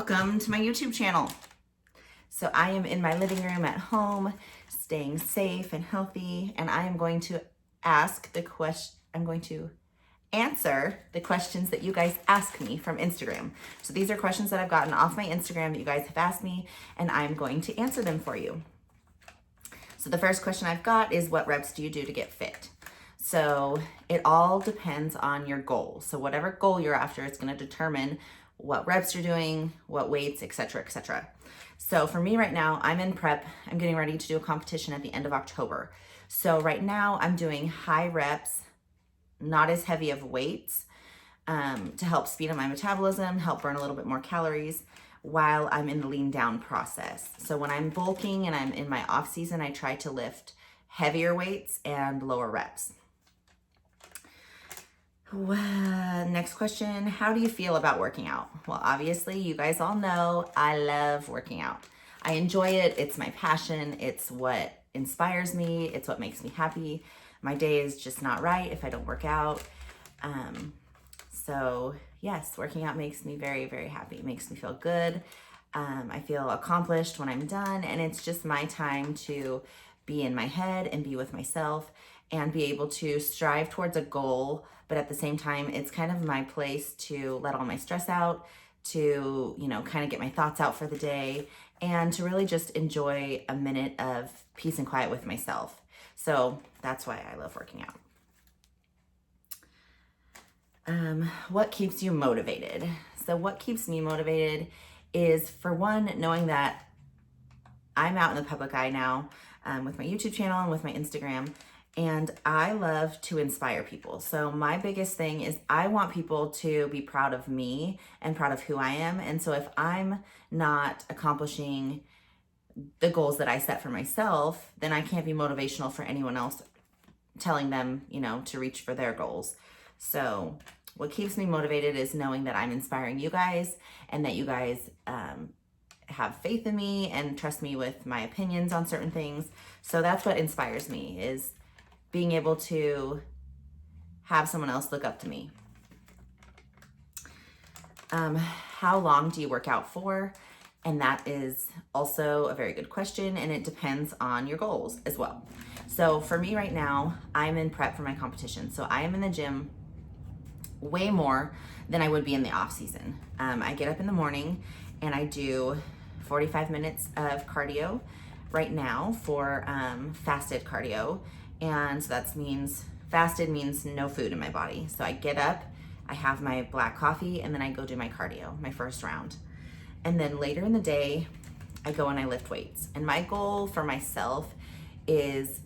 Welcome to my YouTube channel. So I am in my living room at home, staying safe and healthy, and I am going to answer the questions that you guys ask me from Instagram. So these are questions that I've gotten off my Instagram that you guys have asked me, and I'm going to answer them for you. So the first question I've got is, what reps do you do to get fit? So it all depends on your goal. So whatever goal you're after, it's going to determine what reps you're doing, what weights, etc., etc. So for me right now, I'm in prep. I'm getting ready to do a competition at the end of October. So right now I'm doing high reps, not as heavy of weights, to help speed up my metabolism, help burn a little bit more calories while I'm in the lean down process. So when I'm bulking and I'm in my off season, I try to lift heavier weights and lower reps. Next question, how do you feel about working out? Well, obviously you guys all know I love working out. I enjoy it. It's my passion. It's what inspires me. It's what makes me happy. My day is just not right if I don't work out. So yes, working out makes me very, very happy. It makes me feel good. I feel accomplished when I'm done, and it's just my time to be in my head and be with myself and be able to strive towards a goal. But at the same time, it's kind of my place to let all my stress out, to, kind of get my thoughts out for the day, and to really just enjoy a minute of peace and quiet with myself. So that's why I love working out. What keeps you motivated? So what keeps me motivated is, for one, knowing that I'm out in the public eye now, with my YouTube channel and with my Instagram, and I love to inspire people. So my biggest thing is I want people to be proud of me and proud of who I am. And so if I'm not accomplishing the goals that I set for myself, then I can't be motivational for anyone else, telling them, to reach for their goals. So what keeps me motivated is knowing that I'm inspiring you guys, and that you guys have faith in me and trust me with my opinions on certain things. So that's what inspires me, is being able to have someone else look up to me. How long do you work out for? And that is also a very good question, and it depends on your goals as well. So for me right now, I'm in prep for my competition. So I am in the gym way more than I would be in the off season. I get up in the morning and I do 45 minutes of cardio right now for fasted cardio. And so that means, fasted means no food in my body. So I get up, I have my black coffee, and then I go do my cardio, my first round. And then later in the day, I go and I lift weights. And my goal for myself is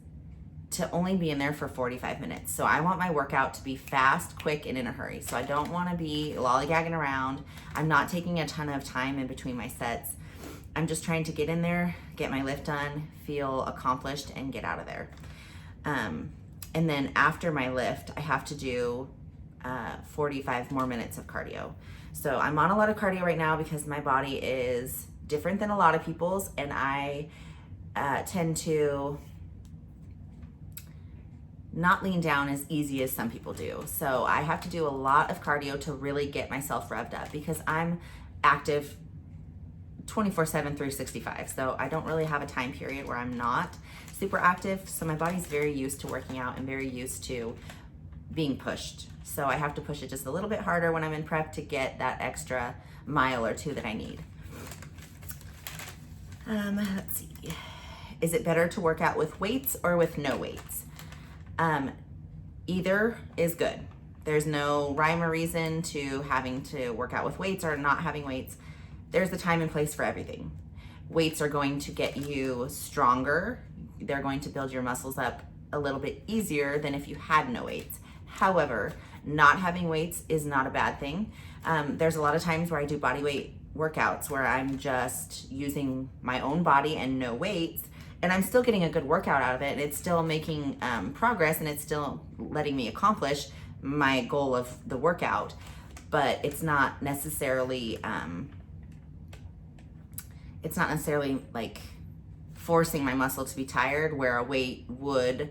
to only be in there for 45 minutes. So I want my workout to be fast, quick, and in a hurry. So I don't want to be lollygagging around. I'm not taking a ton of time in between my sets. I'm just trying to get in there, get my lift done, feel accomplished, and get out of there. And then after my lift, I have to do 45 more minutes of cardio. So I'm on a lot of cardio right now because my body is different than a lot of people's, and I tend to not lean down as easy as some people do. So I have to do a lot of cardio to really get myself revved up, because I'm active 24/7, 365. So I don't really have a time period where I'm not super active. So my body's very used to working out and very used to being pushed. So I have to push it just a little bit harder when I'm in prep to get that extra mile or two that I need. Let's see. Is it better to work out with weights or with no weights? Either is good. There's no rhyme or reason to having to work out with weights or not having weights. There's a time and place for everything. Weights are going to get you stronger. They're going to build your muscles up a little bit easier than if you had no weights. However, not having weights is not a bad thing. There's a lot of times where I do body weight workouts where I'm just using my own body and no weights, and I'm still getting a good workout out of it. It's still making progress, and it's still letting me accomplish my goal of the workout, but it's not necessarily like forcing my muscle to be tired, where a weight would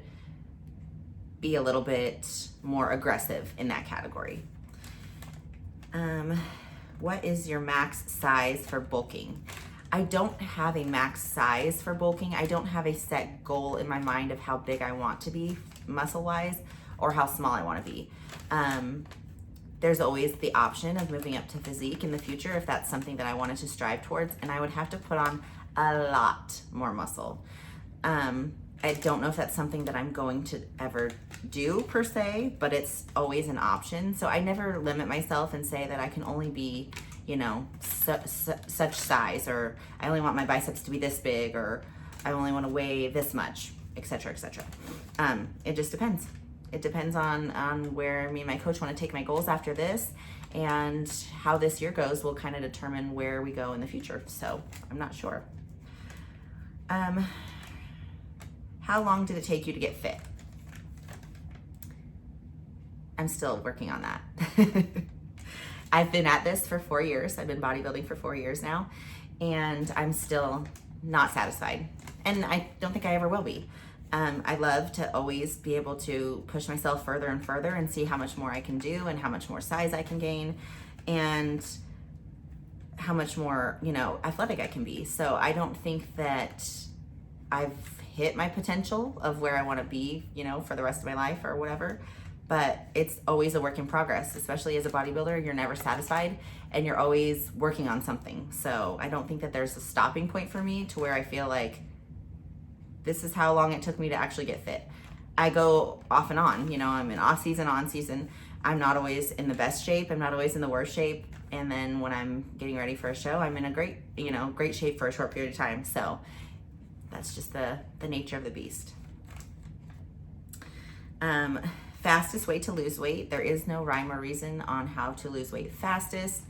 be a little bit more aggressive in that category. what is your max size for bulking? I don't have a max size for bulking. I don't have a set goal in my mind of how big I want to be muscle-wise or how small I want to be. There's always the option of moving up to physique in the future if that's something that I wanted to strive towards, and I would have to put on a lot more muscle. I don't know if that's something that I'm going to ever do per se, but it's always an option. So I never limit myself and say that I can only be, you know, such size, or I only want my biceps to be this big, or I only want to weigh this much, etc., etc. It just depends. It depends on where me and my coach want to take my goals after this, and how this year goes will kind of determine where we go in the future. So I'm not sure. How long did it take you to get fit? I'm still working on that. I've been at this for 4 years. I've been bodybuilding for 4 years now, and I'm still not satisfied. And I don't think I ever will be. I love to always be able to push myself further and further and see how much more I can do and how much more size I can gain and how much more, you know, athletic I can be. So I don't think that I've hit my potential of where I want to be, you know, for the rest of my life or whatever. But it's always a work in progress, especially as a bodybuilder. You're never satisfied and you're always working on something. So I don't think that there's a stopping point for me to where I feel like this is how long it took me to actually get fit. I go off and on, you know, I'm in off season, on season. I'm not always in the best shape. I'm not always in the worst shape. And then when I'm getting ready for a show, I'm in a great shape for a short period of time. So that's just the nature of the beast. Fastest way to lose weight. There is no rhyme or reason on how to lose weight fastest.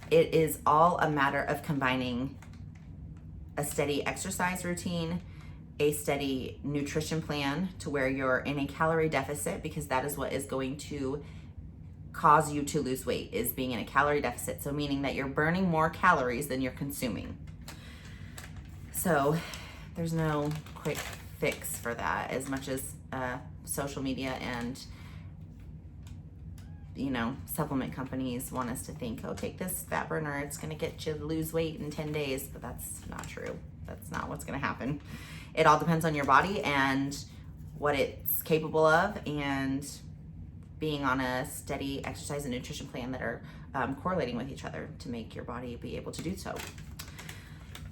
It is all a matter of combining a steady exercise routine, a steady nutrition plan to where you're in a calorie deficit, because that is what is going to cause you to lose weight, is being in a calorie deficit. So meaning that you're burning more calories than you're consuming. So there's no quick fix for that, as much as social media and, you know, supplement companies want us to think, oh, take this fat burner, it's gonna get you to lose weight in 10 days, but that's not true. That's not what's gonna happen. It all depends on your body and what it's capable of, and being on a steady exercise and nutrition plan that are correlating with each other to make your body be able to do so.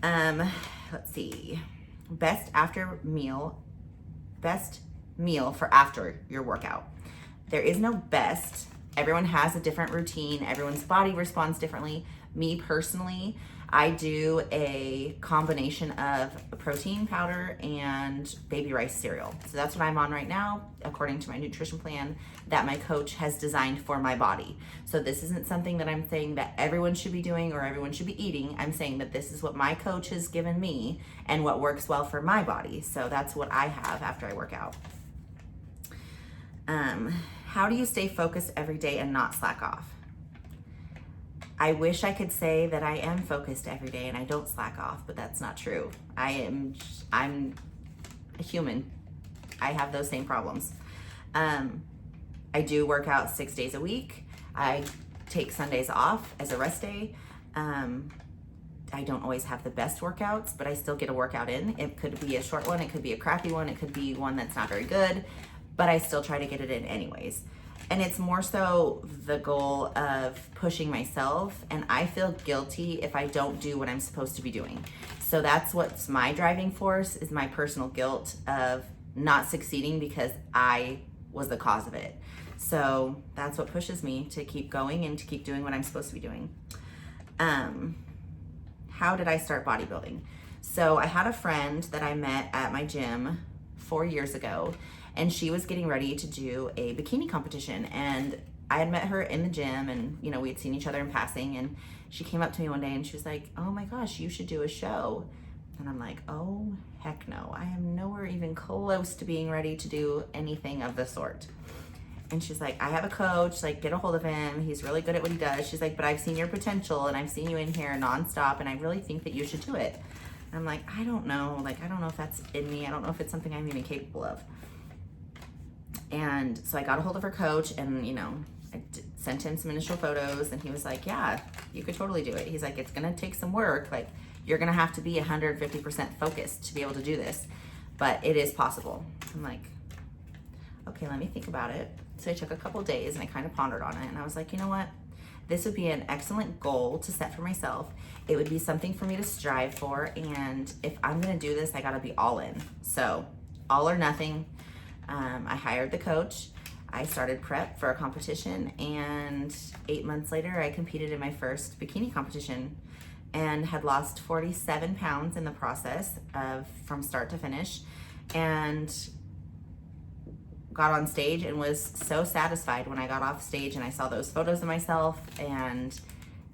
Let's see. Best meal for after your workout. There is no best. Everyone has a different routine. Everyone's body responds differently. Me personally, I do a combination of protein powder and baby rice cereal. So that's what I'm on right now, according to my nutrition plan that my coach has designed for my body. So this isn't something that I'm saying that everyone should be doing or everyone should be eating. I'm saying that this is what my coach has given me and what works well for my body. So that's what I have after I work out. How do you stay focused every day and not slack off? I wish I could say that I am focused every day and I don't slack off, but that's not true. I'm a human. I have those same problems. I do work out 6 days a week. I take Sundays off as a rest day. I don't always have the best workouts, but I still get a workout in. It could be a short one, it could be a crappy one, it could be one that's not very good, but I still try to get it in anyways. And it's more so the goal of pushing myself, and I feel guilty if I don't do what I'm supposed to be doing. So that's what's my driving force, is my personal guilt of not succeeding because I was the cause of it. So that's what pushes me to keep going and to keep doing what I'm supposed to be doing. How did I start bodybuilding? So I had a friend that I met at my gym 4 years ago, and she was getting ready to do a bikini competition, and I had met her in the gym, and you know, we had seen each other in passing, and she came up to me one day and she was like, oh my gosh, you should do a show. And I'm like, oh heck no, I am nowhere even close to being ready to do anything of the sort. And she's like, I have a coach, like get a hold of him, he's really good at what he does. She's like, but I've seen your potential and I've seen you in here nonstop, and I really think that you should do it. And I'm like, I don't know, like I don't know if that's in me, I don't know if it's something I'm even capable of. And so I got a hold of her coach, and you know, I sent him some initial photos, and he was like, yeah, you could totally do it. He's like, it's gonna take some work. Like, you're gonna have to be 150% focused to be able to do this, but it is possible. I'm like, okay, let me think about it. So I took a couple days and I kind of pondered on it, and I was like, you know what? This would be an excellent goal to set for myself. It would be something for me to strive for, and if I'm gonna do this, I gotta be all in. So, all or nothing. I hired the coach. I started prep for a competition, and 8 months later, I competed in my first bikini competition and had lost 47 pounds in the process of from start to finish, and got on stage and was so satisfied when I got off stage and I saw those photos of myself, and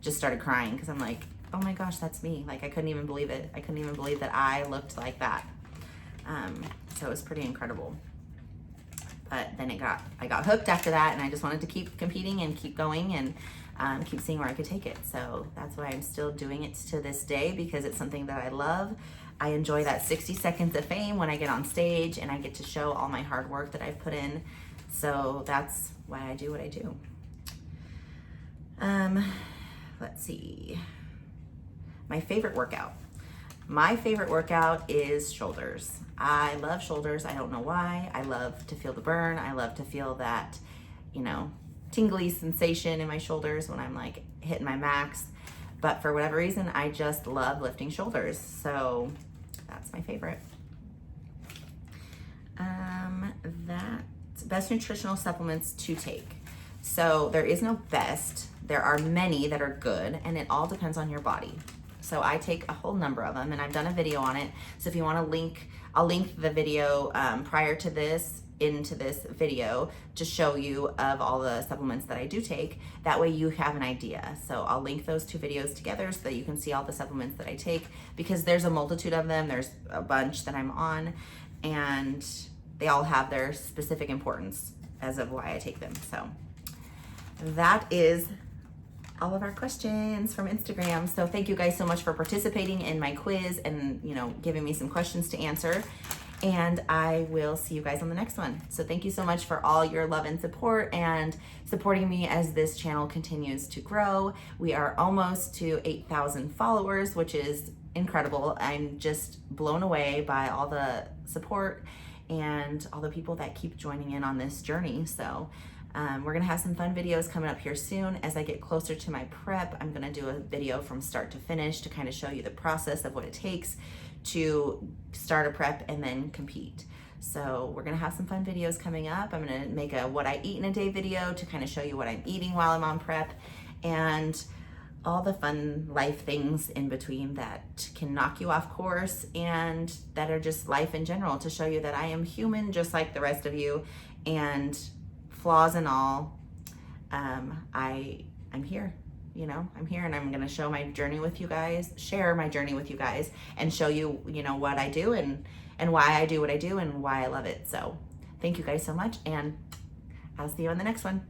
just started crying because I'm like, oh my gosh, that's me. Like, I couldn't even believe it. I couldn't even believe that I looked like that. So it was pretty incredible. But then I got hooked after that, and I just wanted to keep competing and keep going and keep seeing where I could take it. So that's why I'm still doing it to this day, because it's something that I love. I enjoy that 60 seconds of fame when I get on stage and I get to show all my hard work that I've put in. So that's why I do what I do. Let's see. My favorite workout. My favorite workout is shoulders. I love shoulders. I don't know why. I love to feel the burn. I love to feel that, tingly sensation in my shoulders when I'm like hitting my max. But for whatever reason, I just love lifting shoulders. So that's my favorite. That's best nutritional supplements to take. So there is no best. There are many that are good, and it all depends on your body. So I take a whole number of them, and I've done a video on it. So if you want to link, I'll link the video prior to this into this video to show you of all the supplements that I do take. That way you have an idea. So I'll link those two videos together so that you can see all the supplements that I take, because there's a multitude of them. There's a bunch that I'm on, and they all have their specific importance as of why I take them. So that is all of our questions from Instagram. So thank you guys so much for participating in my quiz and, giving me some questions to answer. And I will see you guys on the next one. So thank you so much for all your love and support, and supporting me as this channel continues to grow. We are almost to 8,000 followers, which is incredible. I'm just blown away by all the support and all the people that keep joining in on this journey. So we're gonna have some fun videos coming up here soon. As I get closer to my prep, I'm gonna do a video from start to finish to kind of show you the process of what it takes to start a prep and then compete. So we're gonna have some fun videos coming up. I'm gonna make a what I eat in a day video to kind of show you what I'm eating while I'm on prep, and all the fun life things in between that can knock you off course and that are just life in general, to show you that I am human just like the rest of you, and flaws and all, I'm here. I'm here, and I'm gonna show my journey with you guys, share my journey with you guys, and show you, what I do and why I do what I do and why I love it. So thank you guys so much, and I'll see you on the next one.